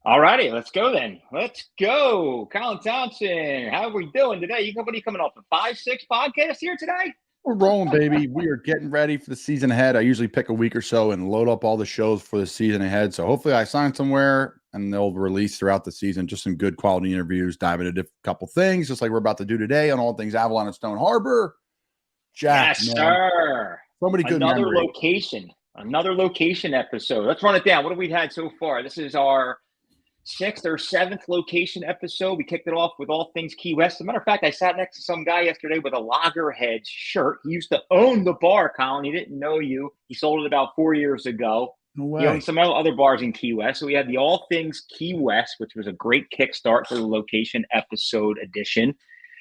All righty, let's go then. Let's go. Colin Thompson, how are we doing today? What are you coming off of 5, 6 podcasts here today? We're rolling, baby. We are getting ready for the season ahead. I usually pick a week or so and load up all the shows for the season ahead. So hopefully I sign somewhere and they'll release throughout the season just some good quality interviews, dive into a couple things, just like we're about to do today on all things Avalon and Stone Harbor. Jack, Yes, man, sir. so many good memories. Another location episode. Let's run it down. What have we had so far? This is our sixth or seventh location episode. We kicked it off with all things Key West. As a matter of fact, I sat next to some guy yesterday with a Loggerhead shirt. He used to own the bar, Colin. He didn't know you. He sold it about 4 years ago. No He way. owned some other bars in Key West. So we had the All Things Key West, which was a great kickstart for the location episode edition.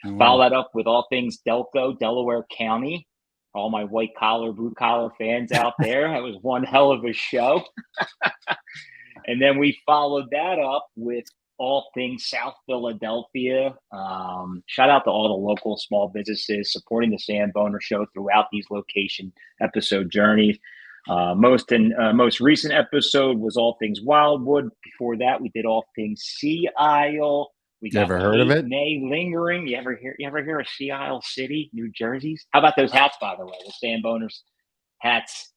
No way. Follow that up with All Things Delco, Delaware County. All my white collar, blue collar fans out there. That was one hell of a show. And then we followed that up with all things South Philadelphia. Shout out to all the local small businesses supporting the Samboner show throughout these location episode journeys. Most recent episode was all things Wildwood. Before that, we did all things Sea Isle. We You got ever heard of Cape it? May lingering. You ever hear of Sea Isle City, New Jersey's? How about those hats, by the way? The Samboners hats.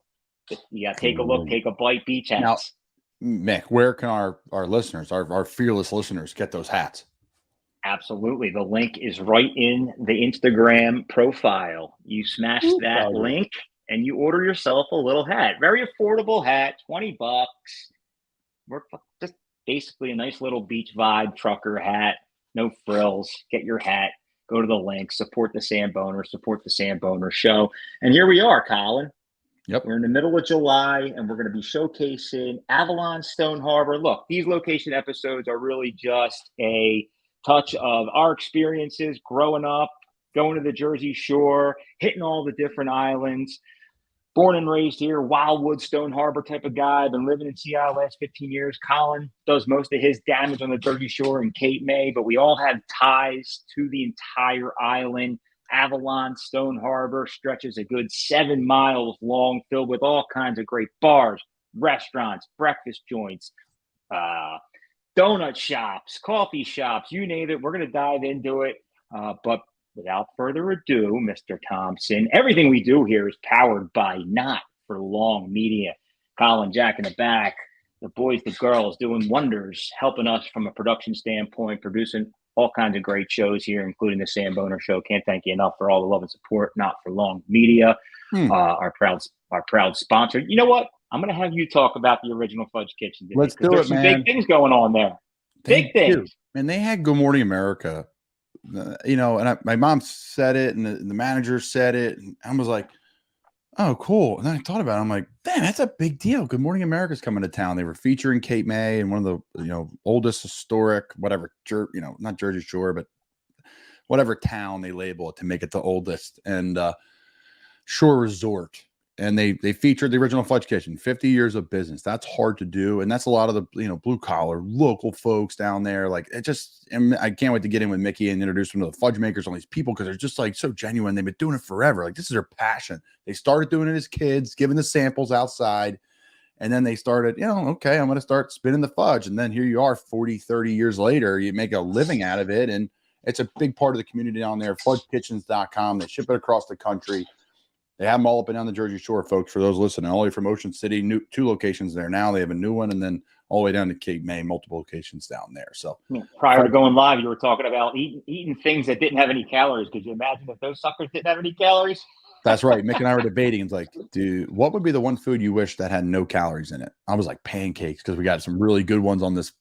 Yeah, take a look, take a bite, beach Now, hats. Mick, where can our listeners, our fearless listeners, get those hats? Absolutely. The link is right in the Instagram profile. You smash that Ooh, link and you order yourself a little hat. Very affordable hat, $20. We're just basically a nice little beach vibe trucker hat, no frills. Get your hat, go to the link, support the Samboner, support the Samboner show. And here we are, Colin. Yep. We're in the middle of July and we're going to be showcasing Avalon Stone Harbor. Look, these location episodes are really just a touch of our experiences growing up, going to the Jersey Shore, hitting all the different islands. Born and raised here, Wildwood, Stone Harbor type of guy. Been living in Seattle the last 15 years. Colin does most of his damage on the Jersey Shore in Cape May, but we all have ties to the entire island. Avalon, Stone Harbor stretches a good 7 miles long, filled with all kinds of great bars, restaurants, breakfast joints, uh, donut shops, coffee shops, you name it. We're going to dive into it. But without further ado, Mr. Thompson, everything we do here is powered by Not for Long Media. Colin, Jack in the back, the boys, the girls doing wonders, helping us from a production standpoint, producing all kinds of great shows here, including the Samboner Show. Can't thank you enough for all the love and support. Not for Long Media, our proud sponsor. You know what? I'm going to have you talk about the original Fudge Kitchen today Let's because do there's it, some big man. things going on there. Big They do. things. And they had Good Morning America, and my mom said it and the manager said it. And I was like, oh, cool. And then I thought about it. I'm like, damn, that's a big deal. Good Morning America's coming to town. They were featuring Cape May and one of the, oldest historic, whatever, not Jersey Shore, but whatever town they label it to make it the oldest and shore resort. And they featured the original Fudge Kitchen, 50 years of business. That's hard to do. And that's a lot of the, blue collar local folks down there. Like and I can't wait to get in with Mickey and introduce them to the fudge makers, all these people, because they're just like so genuine. They've been doing it forever. Like this is their passion. They started doing it as kids, giving the samples outside. And then they started, okay, I'm going to start spinning the fudge. And then here you are 40, 30 years later, you make a living out of it. And it's a big part of the community down there, fudgekitchens.com. They ship it across the country. They have them all up and down the Jersey Shore, folks, for those listening. All the way from Ocean City, 2 locations there now. They have a new one, and then all the way down to Cape May, multiple locations down there. So prior to going live, you were talking about eating things that didn't have any calories. Could you imagine if those suckers didn't have any calories? That's right. Mick and I were debating. It's like, dude, what would be the one food you wish that had no calories in it? I was like pancakes, because we got some really good ones on this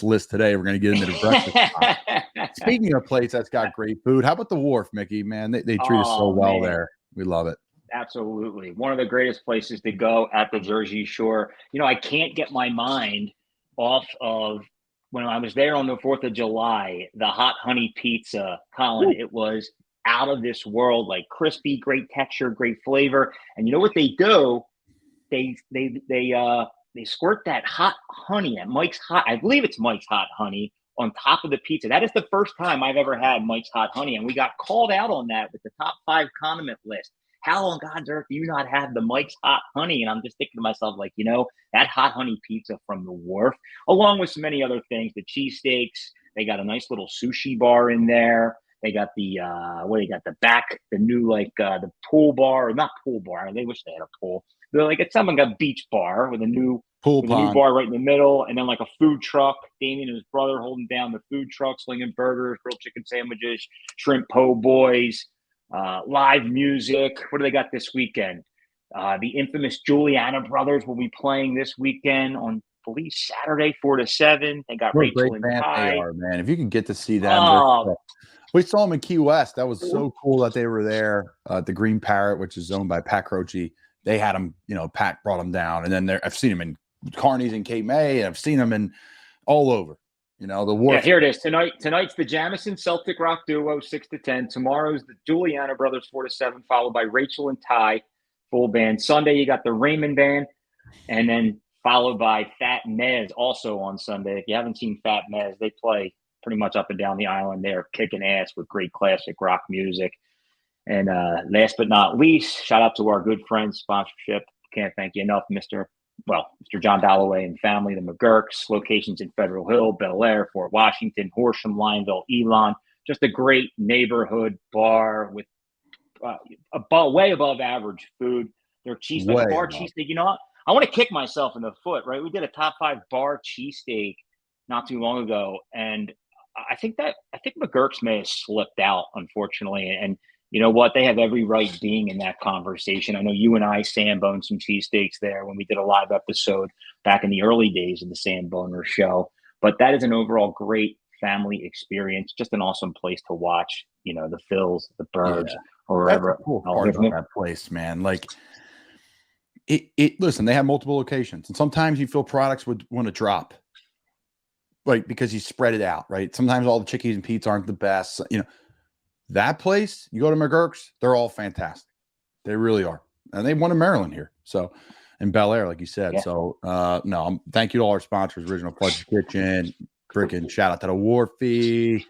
list today. We're going to get into the breakfast. Speaking of plates that's got great food, how about the Wharf, Mickey? Man, they treat us so well there. We love it. Absolutely. One of the greatest places to go at the Jersey Shore. I can't get my mind off of when I was there on the 4th of July, the hot honey pizza, Colin. Ooh. It was out of this world, like crispy, great texture, great flavor. And you know what they do? They squirt that hot honey at Mike's Hot. I believe it's Mike's Hot Honey on top of the pizza. That is the first time I've ever had Mike's Hot Honey. And we got called out on that with the top 5 condiment list. how on God's earth do you not have the Mike's Hot Honey? And I'm just thinking to myself, like, that hot honey pizza from the Wharf, along with so many other things, the cheesesteaks. They got a nice little sushi bar in there. They got the the new the pool bar, or not pool bar. They wish they had a pool. They're like, it's someone got beach bar with a new Pool with a new pond. bar right in the middle, and then like a food truck. Damien and his brother holding down the food truck, slinging burgers, grilled chicken sandwiches, shrimp po' boys, live music. What do they got this weekend? The infamous Juliana Brothers will be playing this weekend on, I believe, Saturday, 4 to 7. They got What a great Rachel and band they Ty. are, man. If you can get to see them, Oh, we saw them in Key West. That was so cool that they were there. The Green Parrot, which is owned by Pat Croce, they had them. Pat brought them down, and then I've seen them in Carney's and Cape May, and I've seen them in all over. The Wharf. yeah, here it is. Tonight's the Jamison Celtic Rock Duo, 6 to 10. Tomorrow's the Juliana Brothers, 4 to 7, followed by Rachel and Ty, full band. Sunday, you got the Raymond Band, and then followed by Fat Mez also on Sunday. If you haven't seen Fat Mez, they play pretty much up and down the island. They're kicking ass with great classic rock music. And last but not least, shout out to our good friends, sponsorship. Can't thank you enough, Mr. John Dalloway and family, the Magerks, locations in Federal Hill, Bel Air, Fort Washington, Horsham, Lineville, Elon. Just a great neighborhood bar with way above average food. Their cheesesteak, bar cheesesteak. You know what? I want to kick myself in the foot, right? We did a top 5 bar cheesesteak not too long ago, and I think Magerks may have slipped out, unfortunately. And you know what? They have every right being in that conversation. I know you and I Samboned some cheesesteaks there when we did a live episode back in the early days of the Samboner show. But that is an overall great family experience. Just an awesome place to watch, the Phils, the Birds, or wherever. That's the cool part about that place, man. Like, listen, they have multiple locations, and sometimes you feel products would want to drop. Right, because you spread it out, right? Sometimes all the Chickies and Pete's aren't the best. That place, you go to Magerks, they're all fantastic. They really are. And they won in Maryland here. So, in Bel Air, like you said. Yeah. So, thank you to all our sponsors, Original Fudge Kitchen, freaking shout out to the Wharfie,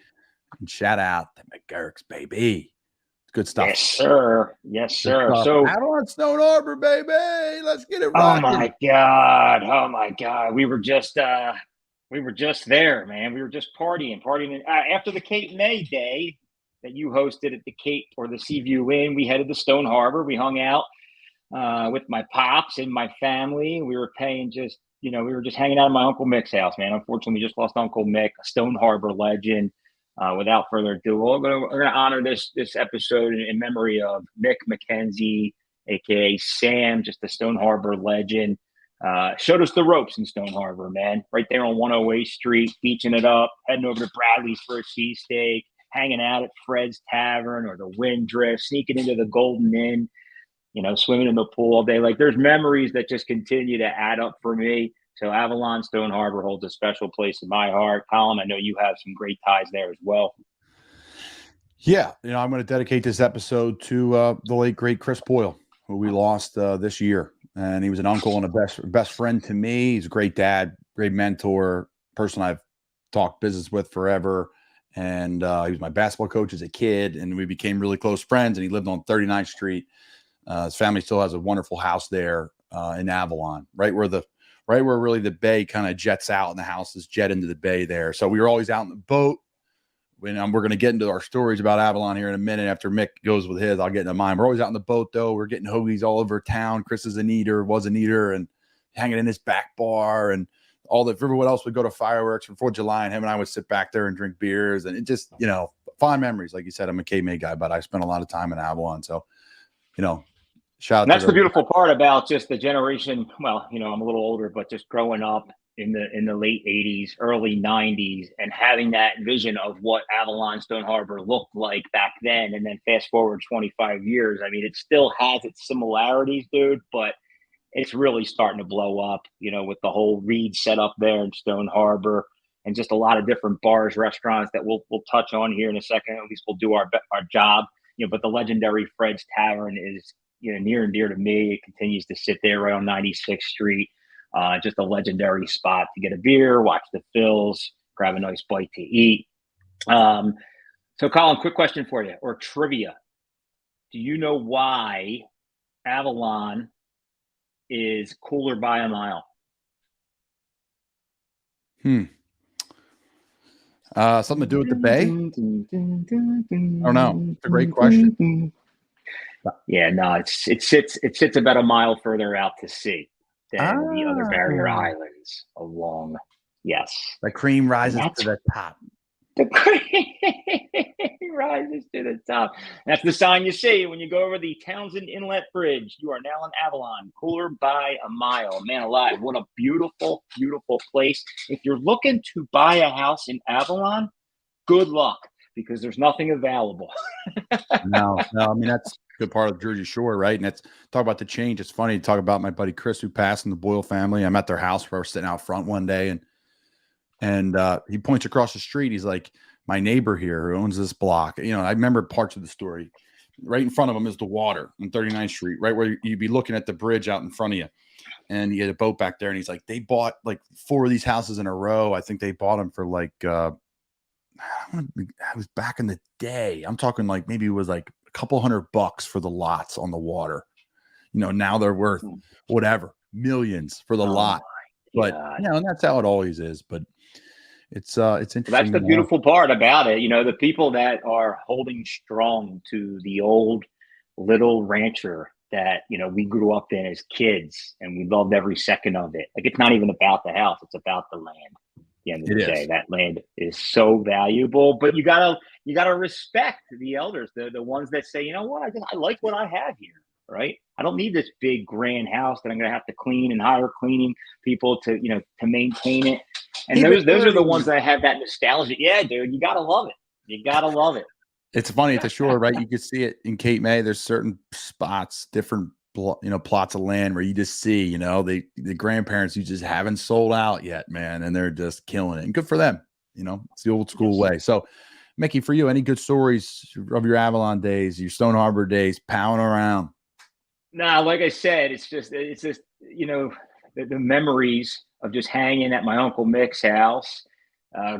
and shout out to Magerks, baby. Good stuff. Yes, sir. Yes, sir. So, Avalon and Stone Harbor, baby. Let's get it rocking. Oh my God. We were just there, man. We were just partying. After the Cape May day that you hosted at the Cape or the Seaview Inn, we headed to Stone Harbor. We hung out with my pops and my family. We were we were just hanging out at my Uncle Mick's house, man. Unfortunately, we just lost Uncle Mick, a Stone Harbor legend. Without further ado, we're going to honor this episode in memory of Mick McKenzie, a.k.a. Sam, just a Stone Harbor legend. Showed us the ropes in Stone Harbor, man. Right there on 108th Street, beaching it up, heading over to Bradley's for a cheesesteak, hanging out at Fred's Tavern or the Windrift, sneaking into the Golden Inn, swimming in the pool all day. Like, there's memories that just continue to add up for me. So Avalon Stone Harbor holds a special place in my heart. Colin, I know you have some great ties there as well. Yeah, I'm going to dedicate this episode to the late, great Chris Boyle, who we lost this year. And he was an uncle and a best friend to me. He's a great dad, great mentor, person I've talked business with forever. And he was my basketball coach as a kid, and we became really close friends. And he lived on 39th Street. His family still has a wonderful house there in Avalon, right where really the bay kind of jets out, and the houses jet into the bay there. So we were always out in the boat. We're going to get into our stories about Avalon here in a minute. After Mick goes with his, I'll get into mine. We're always out in the boat, though. We're getting hoagies all over town. Chris was an eater, and hanging in his back bar. And everyone else would go to fireworks for 4th of July, and him and I would sit back there and drink beers. And it just, fond memories. Like you said, I'm a K-May guy, but I spent a lot of time in Avalon. So, shout out. That's the beautiful part about just the generation. Well, I'm a little older, but just growing up in the late 80s, early 90s, and having that vision of what Avalon Stone Harbor looked like back then, and then fast forward 25 years. I mean, it still has its similarities, dude, but it's really starting to blow up, with the whole Reed set up there in Stone Harbor, and just a lot of different bars, restaurants that we'll touch on here in a second. At least we'll do our job, but the legendary Fred's Tavern is, near and dear to me. It continues to sit there right on 96th Street. Just a legendary spot to get a beer, watch the Phils, grab a nice bite to eat. So, Colin, quick question for you, or trivia. Do you know why Avalon is cooler by a mile? Something to do with the bay? I don't know. It's a great question. Yeah, no, it sits about a mile further out to sea than the other barrier islands along. Yes, The cream and rises to that's the top. the cream rises to the top. That's the sign you see when you go over the Townsend Inlet Bridge. You are now in Avalon, cooler by a mile. Man alive, what a beautiful, beautiful place. If you're looking to buy a house in Avalon, good luck because there's nothing available. No, I mean, that's a good part of Jersey Shore, right? And it's talk about the change. It's funny to talk about my buddy Chris who passed in the Boyle family. I'm at their house where I was sitting out front one day and he points across the street. He's like, my neighbor here who owns this block. You know, I remember parts of the story. Right in front of him is the water on 39th Street, right where you'd be looking at the bridge out in front of you. And you had a boat back there. And he's like, they bought like 4 of these houses in a row. I think they bought them for like, I was back in the day. I'm talking like maybe it was like a couple $100 for the lots on the water. You know, now they're worth whatever, millions for the lot. But you know, and that's how it always is. But it's interesting. That's the beautiful part about it. You know, the people that are holding strong to the old little rancher that, you know, we grew up in as kids and we loved every second of it. Like, it's not even about the house, it's about the land. At the end of the day, that land is so valuable, but you gotta respect the elders, the ones that say, you know what, I like what I have here, right? I don't need this big grand house that I'm going to have to clean and hire cleaning people to, you know, to maintain it. And those are the ones that have that nostalgia. Yeah, dude, you gotta love it. You gotta love it. It's funny at the shore, right? You can see it in Cape May. There's certain spots, different plots of land where you just see, you know, the grandparents who just haven't sold out yet, man, and they're just killing it. And good for them. You know, it's the old school way. So, Mickey, for you, any good stories of your Avalon days, your Stone Harbor days, pounding around? Nah, like I said, it's just you know, the memories of just hanging at my Uncle Mick's house,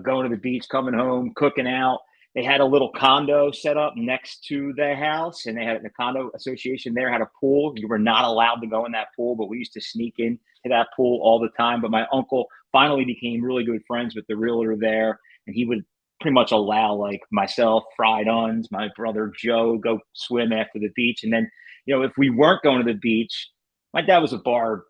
going to the beach, coming home, cooking out. They had a little condo set up next to the house, and they had the condo association there had a pool. You were not allowed to go in that pool, but we used to sneak in to that pool all the time. But my uncle finally became really good friends with the realtor there, and he would pretty much allow like myself, Fried Uns, my brother Joe, go swim after the beach. And then, you know, if we weren't going to the beach, my dad was a bar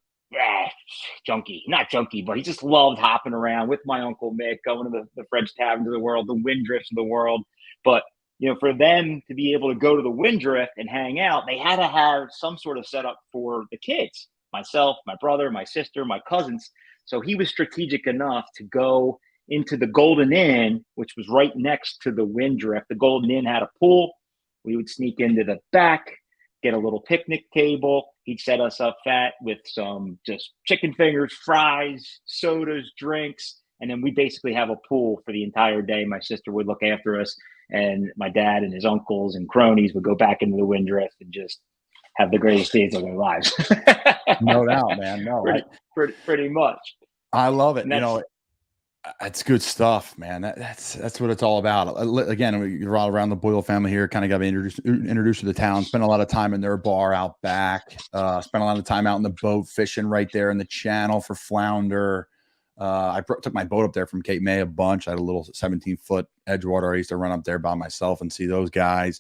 junkie, not junkie, but he just loved hopping around with my Uncle Mick, going to the French taverns of the world, the Windrifts of the world. But, you know, for them to be able to go to the Windrift and hang out, they had to have some sort of setup for the kids, myself, my brother, my sister, my cousins. So he was strategic enough to go into the Golden Inn, which was right next to the Windrift. The Golden Inn had a pool. We would sneak into the back, get a little picnic table. He'd set us up fat with some just chicken fingers, fries, sodas, drinks. And then we basically have a pool for the entire day. My sister would look after us, and my dad and his uncles and cronies would go back into the Windrift and just have the greatest days of their lives. No doubt, man. No, pretty much. I love it. You know, that's good stuff, man. That's what it's all about. Again, you're all around the Boyle family here. Kind of got introduced to the town. Spent a lot of time in their bar out back. Spent a lot of time out in the boat fishing right there in the channel for flounder. I took my boat up there from Cape May a bunch. I had a little 17-foot Edgewater. I used to run up there by myself and see those guys.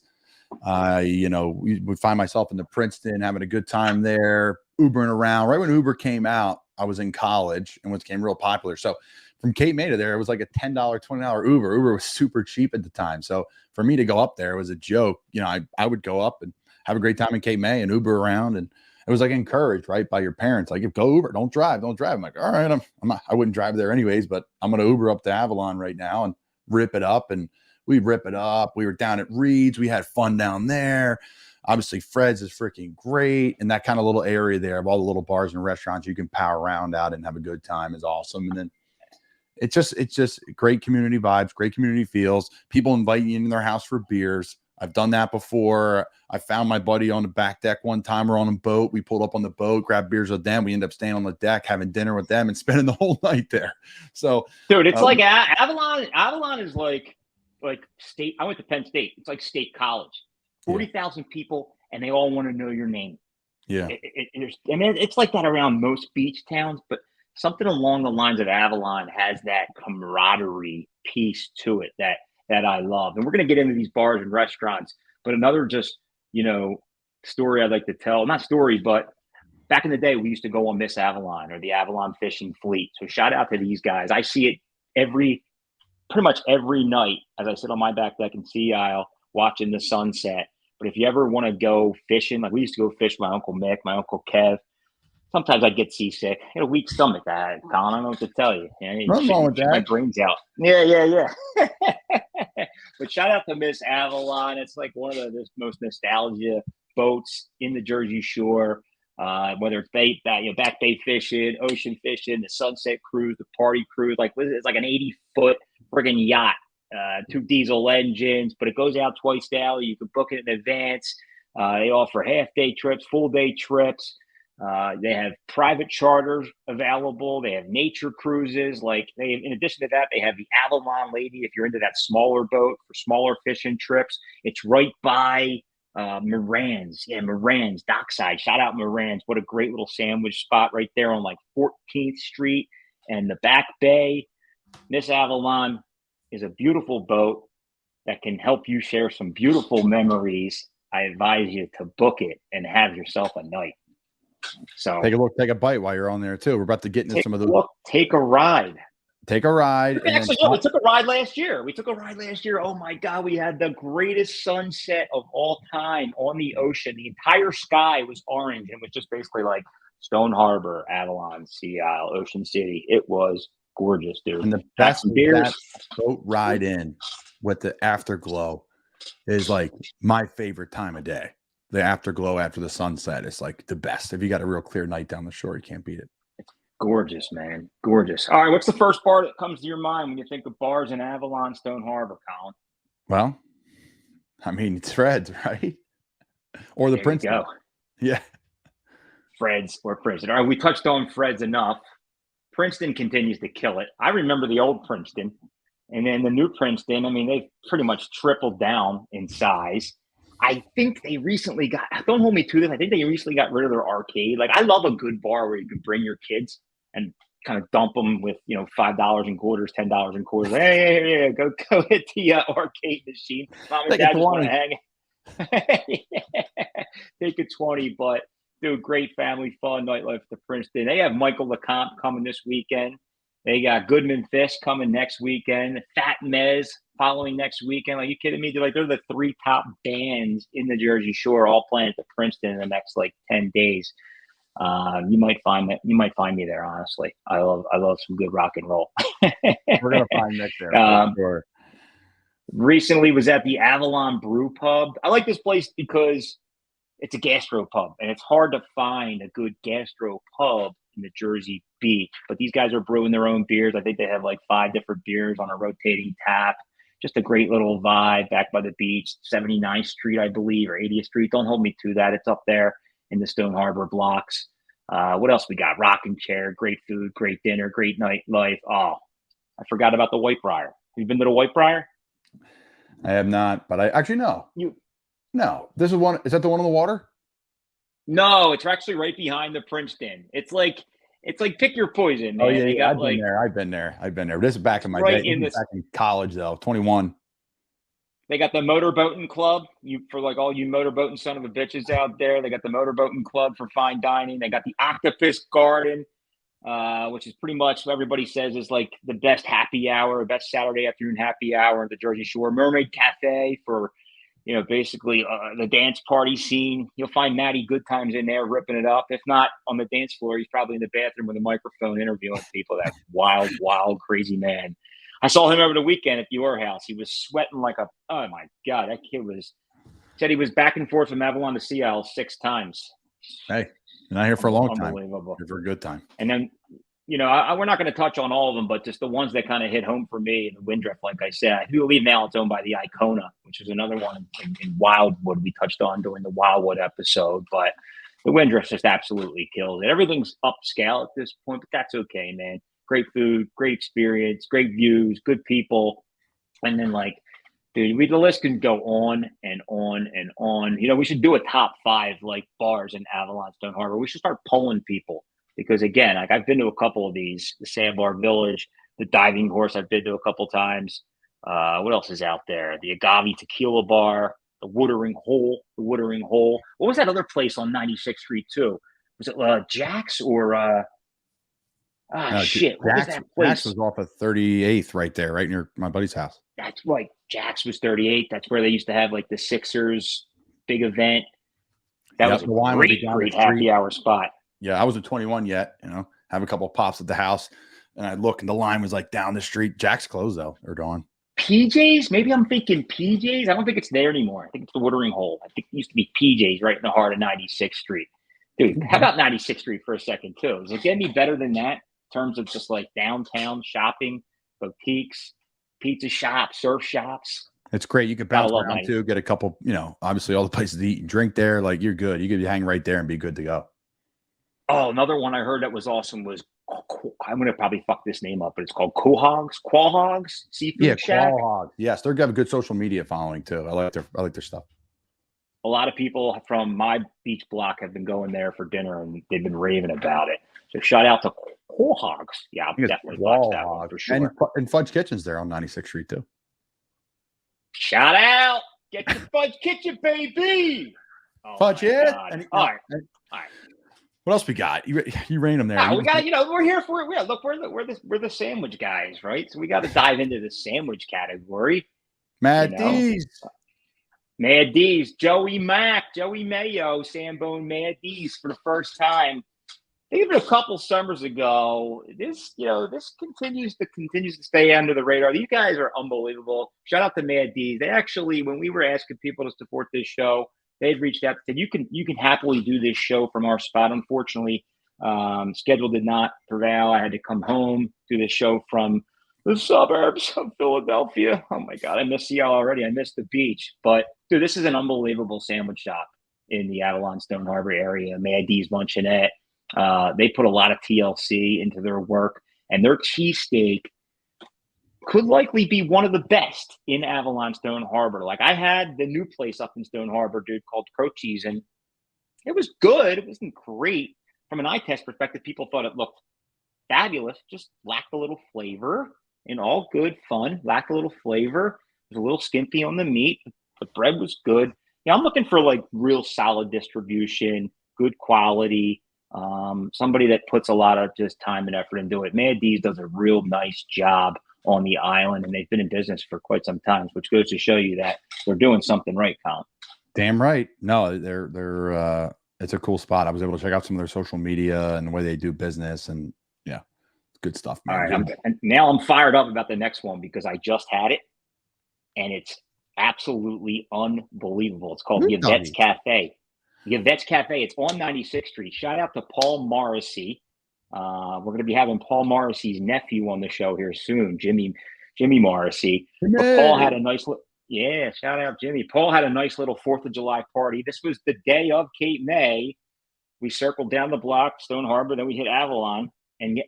You know, we would find myself in the Princeton having a good time there, Ubering around. Right when Uber came out, I was in college and became real popular. So from Cape May to there, it was like a $10, $20 Uber. Uber was super cheap at the time. So for me to go up there, it was a joke. You know, I would go up and have a great time in Cape May and Uber around. And it was like encouraged, right, by your parents. Like, if go Uber, don't drive. I'm like, all right, I wouldn't drive there anyways, but I'm going to Uber up to Avalon right now and rip it up. And we'd rip it up. We were down at Reed's. We had fun down there. Obviously, Fred's is freaking great. And that kind of little area there of all the little bars and restaurants you can power around out and have a good time is awesome. And then it's just great community vibes, great community feels. People invite you into their house for beers. I've done that before. I found my buddy on the back deck one time. We're on a boat. We pulled up on the boat, grabbed beers with them. We end up staying on the deck, having dinner with them, and spending the whole night there. So, dude, it's like Avalon. Avalon is like state. I went to Penn State. It's like state college. Yeah. 40,000 people, and they all want to know your name. Yeah. It's like that around most beach towns, but something along the lines of Avalon has that camaraderie piece to it that I love. And we're going to get into these bars and restaurants, but another just, story I'd like to tell, not story, but back in the day, we used to go on Miss Avalon or the Avalon Fishing Fleet. So shout out to these guys. I see it pretty much every night as I sit on my back deck in Sea Isle watching the sunset. But if you ever want to go fishing, like we used to go fish with my Uncle Mick, my Uncle Kev, sometimes I get seasick. I had a weak stomach, Colin. I don't know what to tell you. Nothing wrong with My that. brains out. Yeah. But shout out to Miss Avalon. It's like one of the most nostalgia boats in the Jersey Shore. Whether it's back bay fishing, ocean fishing, the sunset cruise, the party cruise, it's like an 80-foot friggin' yacht, 2 diesel engines, but it goes out twice daily. You can book it in advance. They offer half-day trips, full-day trips. They have private charters available. They have nature cruises. In addition to that, they have the Avalon Lady. If you're into that smaller boat for smaller fishing trips, it's right by Moran's. Yeah, Moran's dockside. Shout out Moran's. What a great little sandwich spot right there on 14th Street and the Back Bay. Miss Avalon is a beautiful boat that can help you share some beautiful memories. I advise you to book it and have yourself a night. So Take a look, take a bite while you're on there too. We're about to get into some of those. Take a ride. Take a ride. Actually, we took a ride last year. Oh my God, we had the greatest sunset of all time on the ocean. The entire sky was orange and it was just basically like Stone Harbor, Avalon, Sea Isle, Ocean City. It was gorgeous, dude. And the best that boat ride in with the afterglow is like my favorite time of day. The afterglow after the sunset is like the best. If you got a real clear night down the shore, you can't beat it. Gorgeous, man. Gorgeous. All right. What's the first bar that comes to your mind when you think of bars in Avalon, Stone Harbor, Colin? Well, I mean, it's Fred's, right? Or the Princeton. Go. Yeah. Fred's or Princeton. All right. We touched on Fred's enough. Princeton continues to kill it. I remember the old Princeton and then the new Princeton. I mean, they've pretty much tripled down in size. I think they recently don't hold me to this. I think they recently got rid of their arcade. I love a good bar where you can bring your kids and kind of dump them with, $5 in quarters, $10 in quarters. Hey, go hit the arcade machine. Mom and dad just want to hang. Take a 20, but dude, great family fun nightlife to Princeton. They have Michael LeCompte coming this weekend. They got Goodman Fish coming next weekend. Fat Mez following next weekend. Are you kidding me? They're the 3 top bands in the Jersey Shore, all playing at the Princeton in the next 10 days. You might find me there. Honestly, I love some good rock and roll. We're gonna find Nick there. Sure. Recently was at the Avalon Brew Pub. I like this place because it's a gastro pub, and it's hard to find a good gastro pub in the Jersey Beach. But these guys are brewing their own beers. I think they have 5 different beers on a rotating tap. Just a great little vibe back by the beach, 79th Street, I believe, or 80th Street. Don't hold me to that. It's up there in the Stone Harbor blocks. What else we got? Rocking Chair, great food, great dinner, great nightlife. Oh, I forgot about the Whitebriar. Have you been to the Whitebriar? I have not, but I actually know. No, this is one. Is that the one on the water? No, it's actually right behind the Princeton. It's like pick your poison, man. Oh yeah, I've been there. This is back in my day. Back in college though, 21. They got the motorboating club. For all you motorboating son of a bitches out there. They got the motorboating club for fine dining. They got the Octopus Garden, which is pretty much what everybody says is the best happy hour, best Saturday afternoon happy hour in the Jersey Shore. Mermaid Cafe for basically the dance party scene. You'll find Matty Goodtimes in there ripping it up. If not on the dance floor, he's probably in the bathroom with a microphone interviewing people. That wild, crazy man. I saw him over the weekend at your house. He was sweating oh my God, that kid said he was back and forth from Avalon to Sea Isle 6 times. Hey, not here for a long time. Unbelievable. Here for a good time. And then, we're not going to touch on all of them, but just the ones that kind of hit home for me in the Windrift, like I said. I do believe now it's owned by the Icona, which is another one in Wildwood we touched on during the Wildwood episode. But the Windrift just absolutely kills it. Everything's upscale at this point, but that's okay, man. Great food, great experience, great views, good people. And then, Dude, the list can go on and on and on. We should do a top five like bars in Avalon Stone Harbor. We should start polling people because again, like I've been to a couple of these, the Sandbar Village, the Diving Horse. I've been to a couple times. What else is out there? The Agave Tequila Bar, the Woodering Hole, the Woodering Hole. What was that other place on 96th Street too? Was it Jack's or shit? What was that place? Jack's was off of 38th right there, right near my buddy's house. That's right. Jack's was 38. That's where they used to have like the Sixers big event. That was a great happy hour spot. Yeah, I wasn't 21 yet, have a couple of pops at the house. And I look and the line was like down the street. Jack's closed though. They're gone. PJ's? Maybe I'm thinking PJ's. I don't think it's there anymore. I think it's the Woodering Hole. I think it used to be PJ's right in the heart of 96th Street. Dude, how about 96th Street for a second too? Is it getting any better than that in terms of just like downtown shopping, boutiques, pizza shops, surf shops? It's great. You could bounce around too, get a couple, obviously all the places to eat and drink there. Like you're good. You could hang right there and be good to go. Oh, another one I heard that was awesome was, I'm going to probably fuck this name up, but it's called Quahog's Seafood Shack. Quahog. Yes, they're got a good social media following too. I like their stuff. A lot of people from my beach block have been going there for dinner and they've been raving about it. So shout out to Quahog's. Yeah, I'll definitely watch that one for sure. And Fudge Kitchen's there on 96th Street too. Shout out. Get your Fudge Kitchen, baby. Oh, Fudge it. All right. What else we got? You rein them there. We got, we're here for it. Yeah, look, we're the sandwich guys, right? So we got to dive into the sandwich category. Mad D's. Mad D's. Joey Mayo, Sambone Mad D's for the first time. I think of it a couple summers ago. This continues to stay under the radar. These guys are unbelievable. Shout out to Mad D's. They actually, when we were asking people to support this show, they'd reached out and said, you can happily do this show from our spot. Unfortunately, schedule did not prevail. I had to come home, do this show from the suburbs of Philadelphia. Oh my God, I miss y'all already. I miss the beach. But dude, this is an unbelievable sandwich shop in the Avalon Stone Harbor area. Mad D's Luncheonette. They put a lot of TLC into their work, and their cheesesteak could likely be one of the best in Avalon Stone Harbor. Like I had the new place up in Stone Harbor, dude, called Croce's, and it was good. It wasn't great from an eye test perspective. People thought it looked fabulous, just lacked a little flavor. In all good fun, lacked a little flavor. It was a little skimpy on the meat. The bread was good. Yeah, I'm looking for like real solid distribution, good quality. Somebody that puts a lot of just time and effort into it. Mad D's does a real nice job on the island, and they've been in business for quite some time, which goes to show you that they're doing something right, Colin. Damn right. No, they're it's a cool spot. I was able to check out some of their social media and the way they do business, and yeah, good stuff, man. All right, now I'm fired up about the next one because I just had it, and it's absolutely unbelievable. It's called Yvette's Cafe. Yvette's Cafe. It's on 96th Street. Shout out to Paul Morrissey. We're going to be having Paul Morrissey's nephew on the show here soon, Jimmy Morrissey. But Paul had a nice shout out Jimmy. Paul had a nice little 4th of July party. This was the day of Cape May. We circled down the block, Stone Harbor, then we hit Avalon, and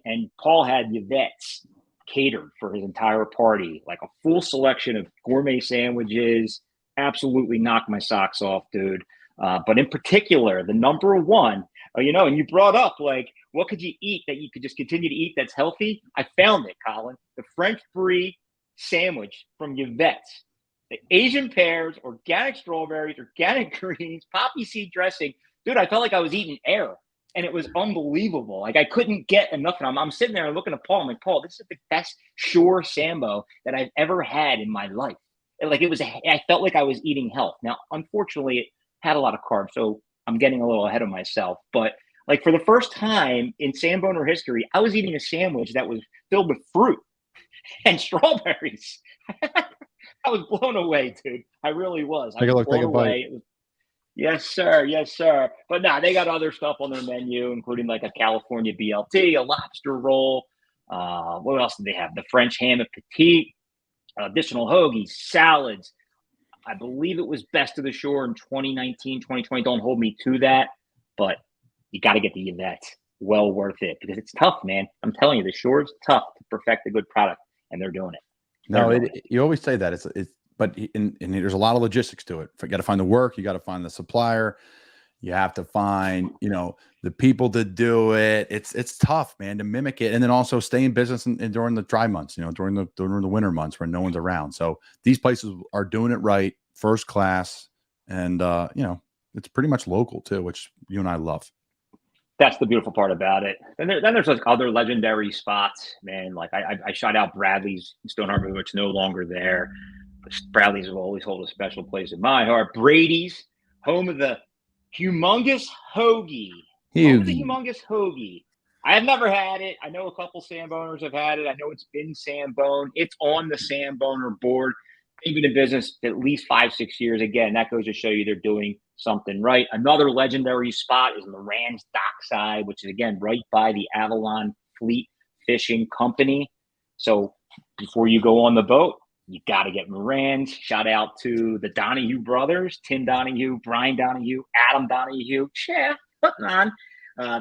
Paul had Yvette's catered for his entire party, like a full selection of gourmet sandwiches. Absolutely knocked my socks off, dude. But in particular, the number one, and you brought up like, what could you eat that you could just continue to eat that's healthy? I found it, Colin. The French brie sandwich from Yvette's. The Asian pears, organic strawberries, organic greens, poppy seed dressing. Dude, I felt like I was eating air, and it was unbelievable. Like I couldn't get enough. And I'm sitting there and looking at Paul. I'm like, Paul, this is the best shore sambo that I've ever had in my life. And like I felt like I was eating health. Now, unfortunately, it had a lot of carbs, so I'm getting a little ahead of myself. But like for the first time in Samboner history, I was eating a sandwich that was filled with fruit and strawberries. I was blown away, dude. I really was. I was blown away. Yes, sir. Yes, sir. But they got other stuff on their menu, including like a California BLT, a lobster roll. What else did they have? The French ham et petite, additional hoagies, salads. I believe it was Best of the Shore in 2019, 2020. Don't hold me to that, but you got to get the Yvette. Well worth it because it's tough, man. I'm telling you, the Shore's tough to perfect a good product, and they're doing it. You always say that it's but there's a lot of logistics to it. You got to find the work, you got to find the supplier, you have to find, the people to do it. It's tough, man, to mimic it, and then also stay in business and during the dry months, during the winter months when no one's around. So these places are doing it right, first class, and it's pretty much local too, which you and I love. That's the beautiful part about it. Then there's like other legendary spots, man. Like I shot out Bradley's in Stone Harbor, which is no longer there. Bradley's will always hold a special place in my heart. Brady's, home of the humongous hoagie. Home of the humongous hoagie. I have never had it. I know a couple Samboners have had it. I know it's been Sambone. It's on the Samboner board. They've been in business at least 5-6 years. Again, that goes to show you they're doing something right. Another legendary spot is Moran's Dockside, which is, again, right by the Avalon Fleet Fishing Company. So before you go on the boat, you got to get Moran's. Shout out to the Donahue brothers, Tim Donahue, Brian Donahue, Adam Donahue. Yeah, putting on.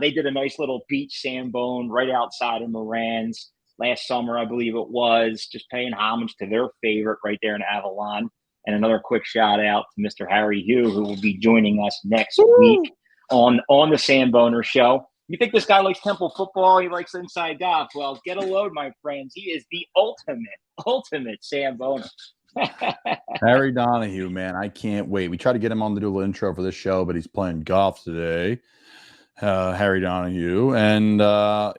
They did a nice little beach Sambone right outside of Moran's last summer, I believe it was, just paying homage to their favorite right there in Avalon. And another quick shout out to Mr. Harry Hugh, who will be joining us next week on the Samboner Show. You think this guy likes Temple football? He likes inside golf. Well, get a load, my friends. He is the ultimate Samboner. Harry Donahue, man, I can't wait. We tried to get him on to do a little intro for this show, but he's playing golf today. Harry Donahue. And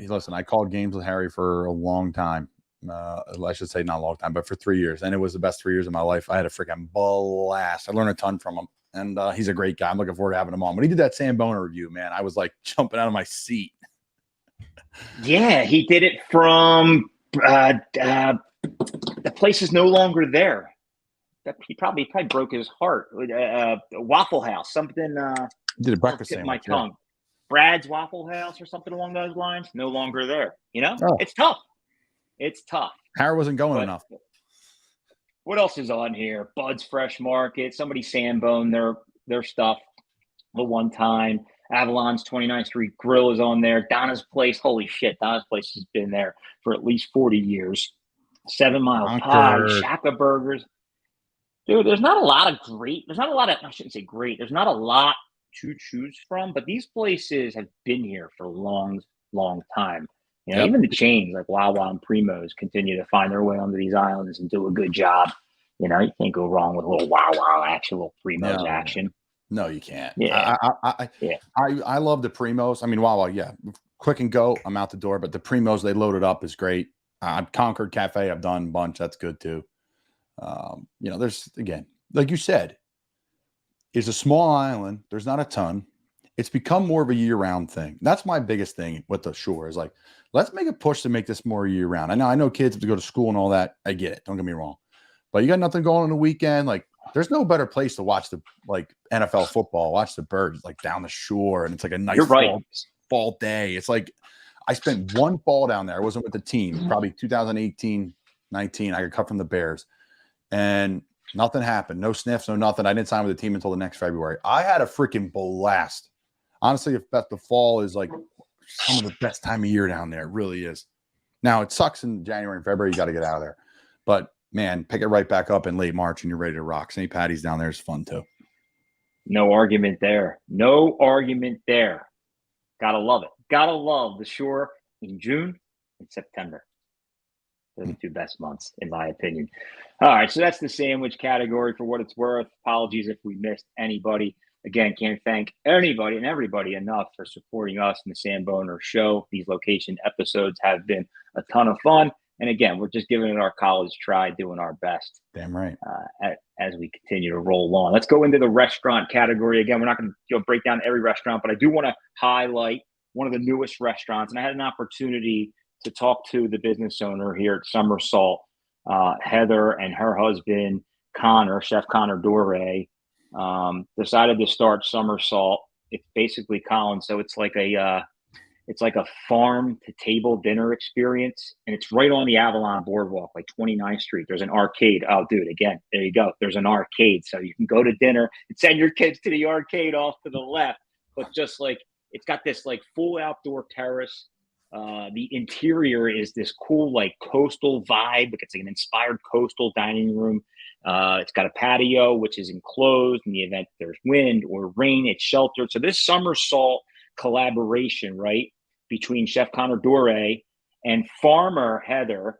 listen, I called games with Harry for a long time. I should say not a long time, but for 3 years. And it was the best 3 years of my life. I had a freaking blast. I learned a ton from him. And he's a great guy. I'm looking forward to having him on. When he did that Samboner review, man, I was like jumping out of my seat. Yeah, he did it from the place is no longer there. He probably broke his heart. Waffle House, something. He did a breakfast sandwich. My tongue. Yeah. Brad's Waffle House or something along those lines. No longer there. It's tough. It's tough. Harry wasn't going enough. What else is on here? Bud's Fresh Market. Somebody Sambone their stuff the one time. Avalon's 29th Street Grill is on there. Donna's Place. Holy shit. Donna's Place has been there for at least 40 years. 7 Mile Pie. Shaka Burgers. Dude, there's not a lot of, I shouldn't say great. There's not a lot to choose from, but these places have been here for a long, long time. Even the chains like Wawa and Primo's continue to find their way onto these islands and do a good job. You can't go wrong with a little Wawa action, a little Primo's action. No, you can't. Yeah. I love the Primos. I mean, Wawa, yeah. Quick and go, I'm out the door, but the Primos, they load it up is great. Concord Cafe, I've done a bunch. That's good too. There's, again, like you said, it's a small island. There's not a ton. It's become more of a year-round thing. That's my biggest thing with the shore is like, let's make a push to make this more year-round. I know kids have to go to school and all that. I get it. Don't get me wrong. But you got nothing going on the weekend. Like, there's no better place to watch the NFL football, watch the birds like down the shore. And it's like a nice fall day. It's like I spent one fall down there. I wasn't with the team, probably 2018, 19. I got cut from the Bears. And nothing happened. No sniffs, no nothing. I didn't sign with the team until the next February. I had a freaking blast. Honestly, if the fall is like some of the best time of year down there, it really is. Now, it sucks in January and February. You got to get out of there. But, man, pick it right back up in late March and you're ready to rock. St. Patty's down there is fun, too. No argument there. No argument there. Got to love it. Got to love the shore in June and September. They're the two best months, in my opinion. All right, so that's the sandwich category for what it's worth. Apologies if we missed anybody. Again, can't thank anybody and everybody enough for supporting us in the Samboner Show. These location episodes have been a ton of fun. And again, we're just giving it our college try, doing our best. Damn right. As we continue to roll on. Let's go into the restaurant category. Again, we're not going to break down every restaurant, but I do want to highlight one of the newest restaurants. And I had an opportunity to talk to the business owner here at Somersault, Heather, and her husband, Connor, Chef Connor Dore, decided to start Somersault. It's basically, Colin, so it's like a farm to table dinner experience, and it's right on the Avalon Boardwalk, like 29th Street. There's an arcade. Oh, dude, again, there you go. There's an arcade, so you can go to dinner and send your kids to the arcade off to the left. But just like it's got this like full outdoor terrace, The interior is this cool, like coastal vibe. Like it's like an inspired coastal dining room. It's got a patio, which is enclosed in the event there's wind or rain, it's sheltered. So this somersault collaboration, right, between Chef Connor Dore and farmer Heather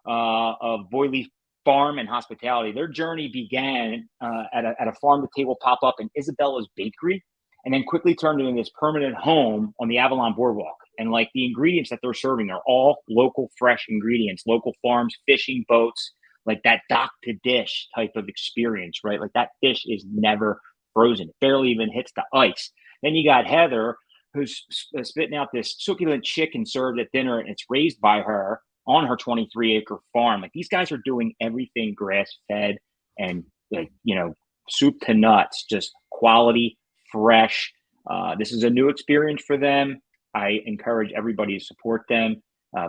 of Boyley Farm and Hospitality. Their journey began at a farm to table pop up in Isabella's Bakery, and then quickly turned into this permanent home on the Avalon Boardwalk. And like the ingredients that they're serving are all local, fresh ingredients, local farms, fishing boats, like that dock to dish type of experience, right? Like that fish is never frozen, it barely even hits the ice. Then you got Heather, who's spitting out this succulent chicken served at dinner, and it's raised by her on her 23-acre farm. Like these guys are doing everything grass fed and like, you know, soup to nuts, just quality, fresh. This is a new experience for them. I encourage everybody to support them.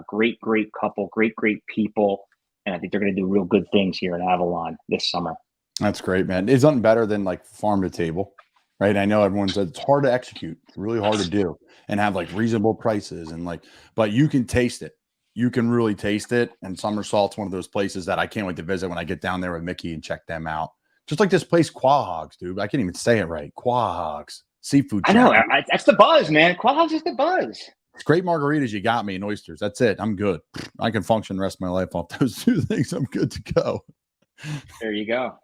Great couple, great people. And I think they're going to do real good things here in Avalon this summer. That's great, man. It's nothing better than like farm to table, right? I know everyone says it's hard to execute. It's really hard to do and have like reasonable prices and like, but you can taste it. You can really taste it. And Somersault's one of those places that I can't wait to visit when I get down there with Mickey and check them out. Just like this place, Quahogs, dude. I can't even say it right. Quahogs. Seafood. I know. That's the buzz, man. Quahogs is the buzz. It's great margaritas. You got me, and oysters. That's it. I'm good. I can function the rest of my life off those two things. I'm good to go. There you go.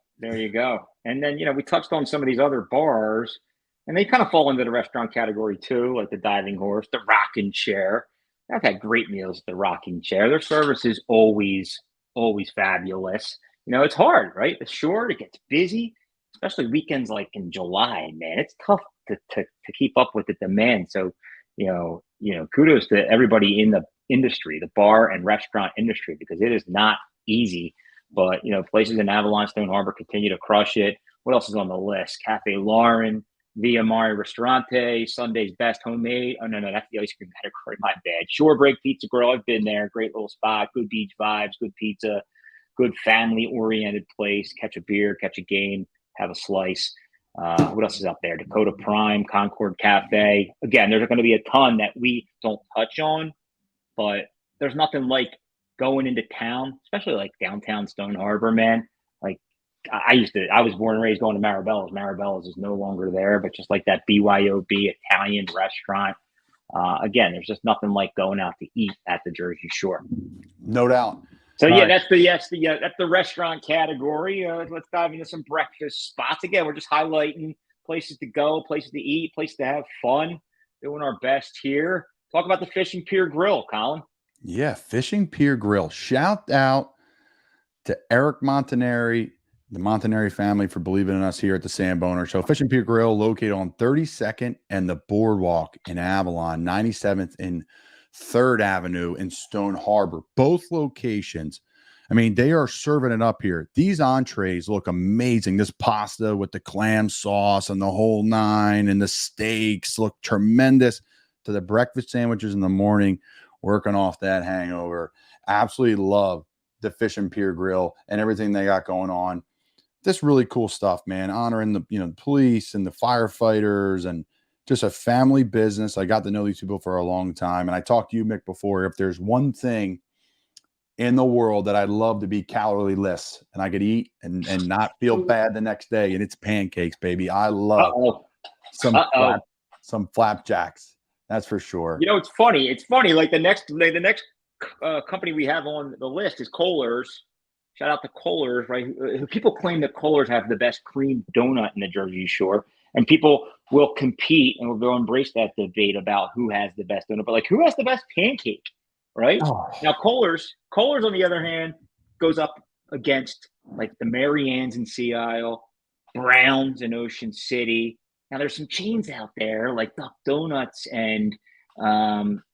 And then, you know, we touched on some of these other bars, and they kind of fall into the restaurant category too, like the Diving Horse, the Rocking Chair. I've had great meals at the Rocking Chair. Their service is always fabulous. You know, it's hard, right? It's short. It gets busy, especially weekends like in July, man. It's tough to keep up with the demand. So, you know, kudos to everybody in the industry, the bar and restaurant industry, because it is not easy. But, you know, places in Avalon, Stone Harbor continue to crush it. What else is on the list? Cafe Lauren, Via Mari Ristorante, Sunday's Best Homemade. Oh, no, that's the ice cream category. My bad. Shore Break Pizza Grill. I've been there. Great little spot. Good beach vibes, good pizza, good family-oriented place. Catch a beer, catch a game, have a slice. What else is up there? Dakota Prime, Concord Cafe. Again, there's going to be a ton that we don't touch on, but there's nothing like going into town, especially like downtown Stone Harbor, man. Like I was born and raised going to Maribella's. Maribella's is no longer there, but just like that BYOB Italian restaurant. Again, there's just nothing like going out to eat at the Jersey Shore. No doubt. So yeah, that's the restaurant category. Let's dive into some breakfast spots. Again, we're just highlighting places to go, places to eat, places to have fun. Doing our best here. Talk about the Fishing Pier Grill, Colin. Yeah, Fishing Pier Grill. Shout out to Eric Montanari, the Montanari family, for believing in us here at the Samboner Show. Fishing Pier Grill, located on 32nd and the Boardwalk in Avalon, 97th and 3rd Avenue in Stone Harbor. Both locations, I mean, they are serving it up here. These entrees look amazing. This pasta with the clam sauce and the whole nine, and the steaks look tremendous. To the breakfast sandwiches in the morning, working off that hangover. Absolutely love the Fishing Pier Grill and everything they got going on. This really cool stuff, man. Honoring the police and the firefighters, and just a family business. I got to know these people for a long time. And I talked to you, Mick, before. If there's one thing in the world that I'd love to be calorie-less and I could eat and not feel bad the next day, and it's pancakes, baby. I love some flapjacks. That's for sure. You know, it's funny. Like the next company we have on the list is Kohler's. Shout out to Kohler's, right? People claim that Kohler's have the best cream donut in the Jersey Shore, and people will compete and will go embrace that debate about who has the best donut. But like, who has the best pancake, right? Oh. Now, Kohler's on the other hand goes up against like the Mary Ann's in Sea Isle, Brown's in Ocean City. Now, there's some chains out there like Duck Donuts and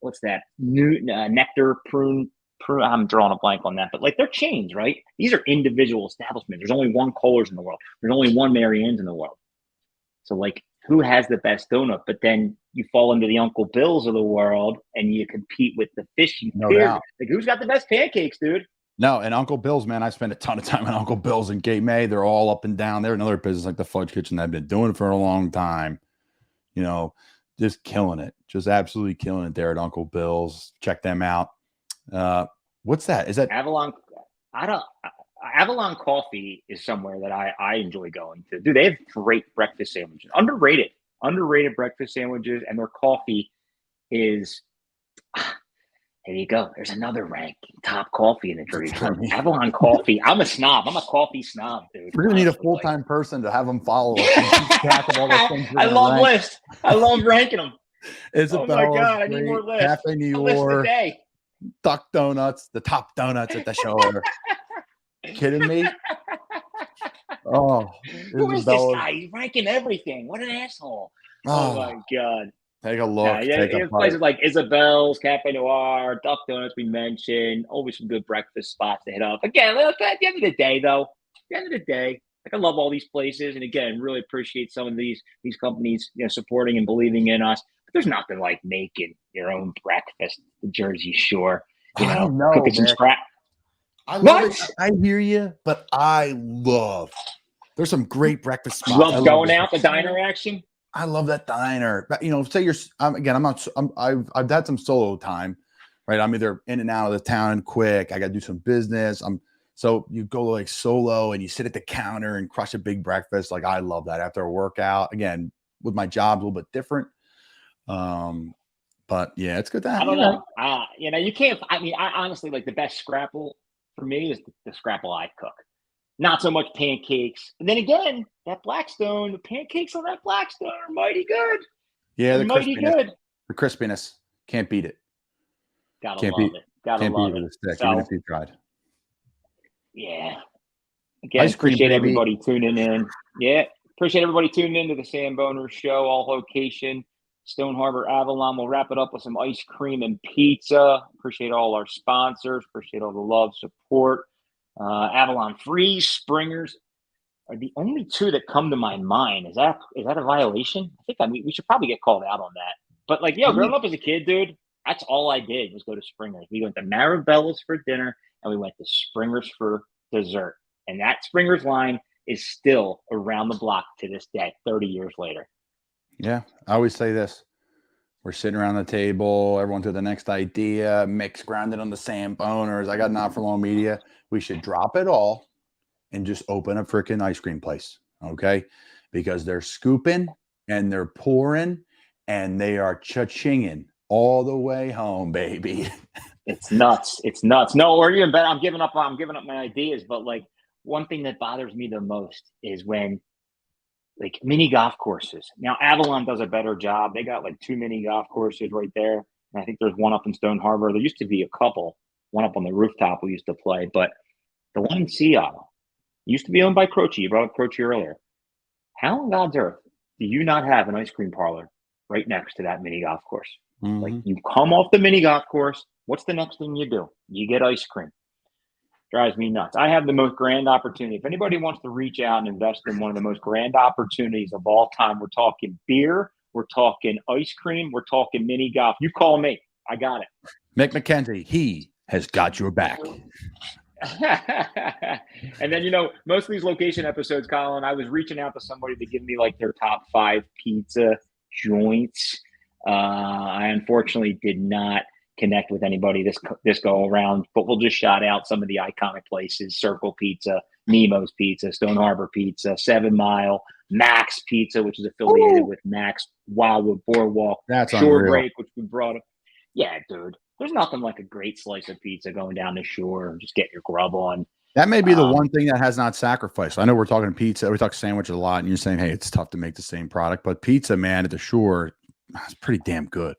what's that? Nectar Prune. I'm drawing a blank on that, but like they're chains, right? These are individual establishments. There's only one Kohler's in the world. There's only one Mary Ann's in the world. So like, who has the best donut? But then you fall into the Uncle Bill's of the world and you compete with the Fishing Pier. Like, who's got the best pancakes, dude? No, and Uncle Bill's, man, I spent a ton of time at Uncle Bill's in Gate May. They're all up and down. They're another business like the Fudge Kitchen that I've been doing for a long time. You know, just killing it, just absolutely killing it there at Uncle Bill's. Check them out. What's that? Is that Avalon? I don't. Avalon Coffee is somewhere that I enjoy going to. Dude, they have great breakfast sandwiches. Underrated breakfast sandwiches, and their coffee is. There you go. There's another rank. Top coffee in the Jersey. Avalon Coffee. I'm a snob. I'm a coffee snob, dude. We're gonna need a full-time person to have them follow us. I love lists. I love ranking them. Isabella, oh my God, I need more lists. Cafe New York, list of the day. Duck Donuts, the top donuts at the shore. Kidding me? Oh, who is this guy? He's ranking everything. What an asshole! Oh my God. Take a look. Places like Isabel's, Cafe Noir, Duck Donuts we mentioned. Always some good breakfast spots to hit up. Again, at the end of the day, though, I love all these places, and again, really appreciate some of these companies, supporting and believing in us. But there's nothing like making your own breakfast at the Jersey Shore. I don't know, cooking some scrap. I love it. I hear you, but there's some great breakfast spots. Love going out, the diner action. I love that diner. But, say I've had some solo time, right? I'm either in and out of the town quick. I got to do some business. So you go like solo and you sit at the counter and crush a big breakfast. Like I love that after a workout. Again, with my job, a little bit different. But yeah, it's good to have. I don't know. You can't. I honestly like the best scrapple for me is the scrapple I cook. Not so much pancakes. And then again, that Blackstone, the pancakes on that Blackstone are mighty good. Yeah, they're mighty good. The crispiness. Can't beat it. Gotta love it. Can't beat it with a stick, even if you tried. Yeah. Again, appreciate everybody tuning in. Yeah. Appreciate everybody tuning in to the Samboner Show, all location, Stone Harbor, Avalon. We'll wrap it up with some ice cream and pizza. Appreciate all our sponsors. Appreciate all the love, support. Avalon Freeze, Springers are the only two that come to my mind. Is that a violation? I think we should probably get called out on that. But growing up as a kid, dude, that's all I did was go to Springers. We went to Marabella's for dinner and we went to Springers for dessert. And that Springers line is still around the block to this day, 30 years later. Yeah, I always say this. We're sitting around the table, everyone to the next idea, mix grounded on the Samboners. I got Not For Long Media. We should drop it all and just open a freaking ice cream place, okay? Because they're scooping and they're pouring and they are cha-chinging all the way home, baby. It's nuts. It's nuts. No, or even better, I'm giving up my ideas, but one thing that bothers me the most is when mini golf courses. Now, Avalon does a better job. They got 2 mini golf courses right there. And I think there's one up in Stone Harbor. There used to be a couple, one up on the rooftop we used to play. But the one in Seattle used to be owned by Croce. You brought up Croce earlier. How on God's earth do you not have an ice cream parlor right next to that mini golf course? Mm-hmm. You come off the mini golf course. What's the next thing you do? You get ice cream. Drives me nuts. I have the most grand opportunity. If anybody wants to reach out and invest in one of the most grand opportunities of all time, we're talking beer, we're talking ice cream, we're talking mini golf. You call me. I got it. Mick McKenzie, he has got your back. And then, most of these location episodes, Colin, I was reaching out to somebody to give me their top 5 pizza joints. I unfortunately did not connect with anybody this go around, but we'll just shout out some of the iconic places: Circle Pizza, Nemo's Pizza, Stone Harbor Pizza, 7 Mile, Max Pizza, which is affiliated with Max Wildwood Boardwalk. That's Shore unreal. Break, which we brought up. Yeah, dude, there's nothing like a great slice of pizza going down the shore and just getting your grub on. That may be the one thing that has not sacrificed. I know we're talking pizza, we talk sandwiches a lot, and you're saying, hey, it's tough to make the same product, but pizza, man, at the shore, it's pretty damn good.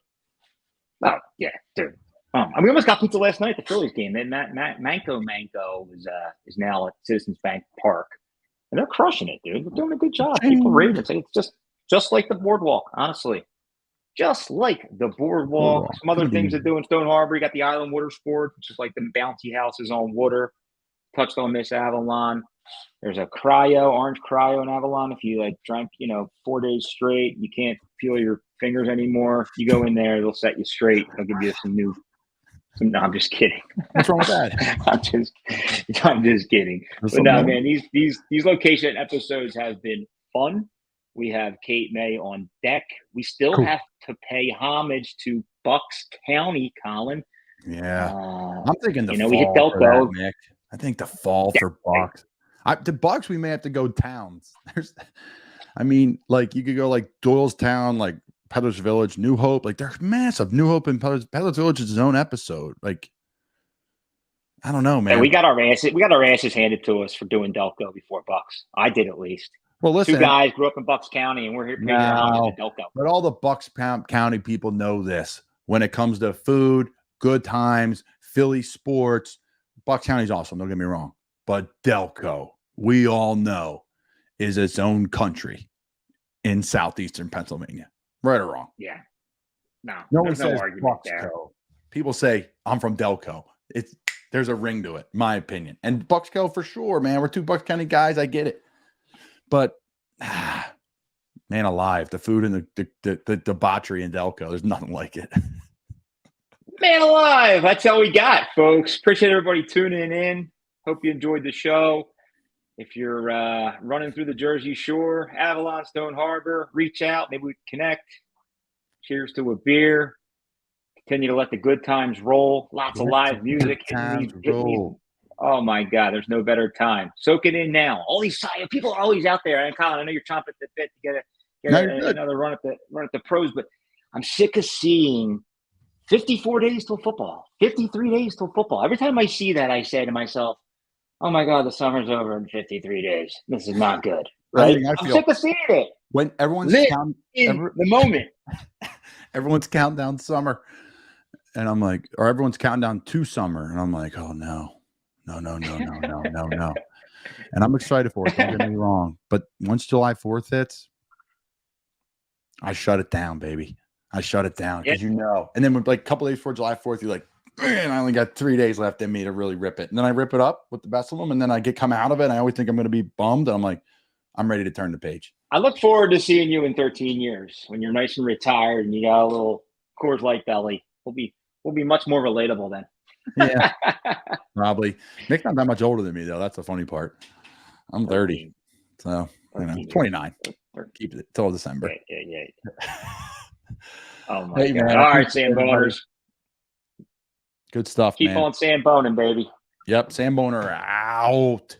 Oh, yeah, dude. We almost got pizza last night at the Phillies game. And Manco is now at Citizens Bank Park. And they're crushing it, dude. They're doing a good job. People rate it. It's just like the boardwalk, honestly. Just like the boardwalk. Some other things to do in Stone Harbor. You got the Island Water Sports, which is like the bouncy houses on water. Touched on Miss Avalon. There's a orange cryo in Avalon. If you drank, 4 days straight, you can't feel your fingers anymore. You go in there, they'll set you straight. They'll give you no, I'm just kidding. What's wrong with that? I'm just kidding. But no, man, these location episodes have been fun. We have Kate May on deck. We still Cool. have to pay homage to Bucks County, Colin. Yeah. I'm thinking the we hit fall for that, Delco. Nick. I think the fall for Bucks. The Bucks, we may have to go towns. Like you could go like Doylestown, like Peddler's Village, New Hope. Like they're massive. New Hope and Peddler's Village is its own episode. Like, I don't know, man. And we got our asses handed to us for doing Delco before Bucks. I did, at least. Well, listen, 2 guys grew up in Bucks County, and we're here paying homage to Delco. But all the Bucks County people know this. When it comes to food, good times, Philly sports, Bucks County's awesome. Don't get me wrong. But Delco, we all know, is its own country in southeastern Pennsylvania. Right or wrong? Yeah. No one says argument Bucksco. there. People say, I'm from Delco. There's a ring to it, my opinion. And Bucksco for sure, man. We're 2 Bucks County guys. I get it. But, man alive, the food and the debauchery in Delco, there's nothing like it. Man alive. That's all we got, folks. Appreciate everybody tuning in. Hope you enjoyed the show. If you're running through the Jersey Shore, Avalon, Stone Harbor, reach out. Maybe we can connect. Cheers to a beer. Continue to let the good times roll. Lots of live music. Oh, my God. There's no better time. Soak it in now. All these people are always out there. And Colin, I know you're chomping at the bit to get another run at the pros, but I'm sick of seeing 54 days till football, 53 days till football. Every time I see that, I say to myself, oh, my God, the summer's over in 53 days. This is not good. Right? I'm sick of seeing it. When everyone's counting the moment. Everyone's counting down summer. And I'm like, or everyone's counting down to summer. And I'm like, oh, no. And I'm excited for it. Don't get me wrong. But once July 4th hits, I shut it down, baby. I shut it down because And then when, like a couple days before July 4th, you're like, man, I only got 3 days left in me to really rip it. And then I rip it up with the best of them. And then I come out of it. And I always think I'm going to be bummed. And I'm like, I'm ready to turn the page. I look forward to seeing you in 13 years when you're nice and retired and you got a little Coors Light belly. We'll be much more relatable then. Yeah, probably. Nick's not that much older than me, though. That's the funny part. I'm 30, so 29. Keep it till December. Yeah. Oh my God! Man, all right, Samboners. Good stuff. Keep on Samboning, baby. Yep, Samboner out.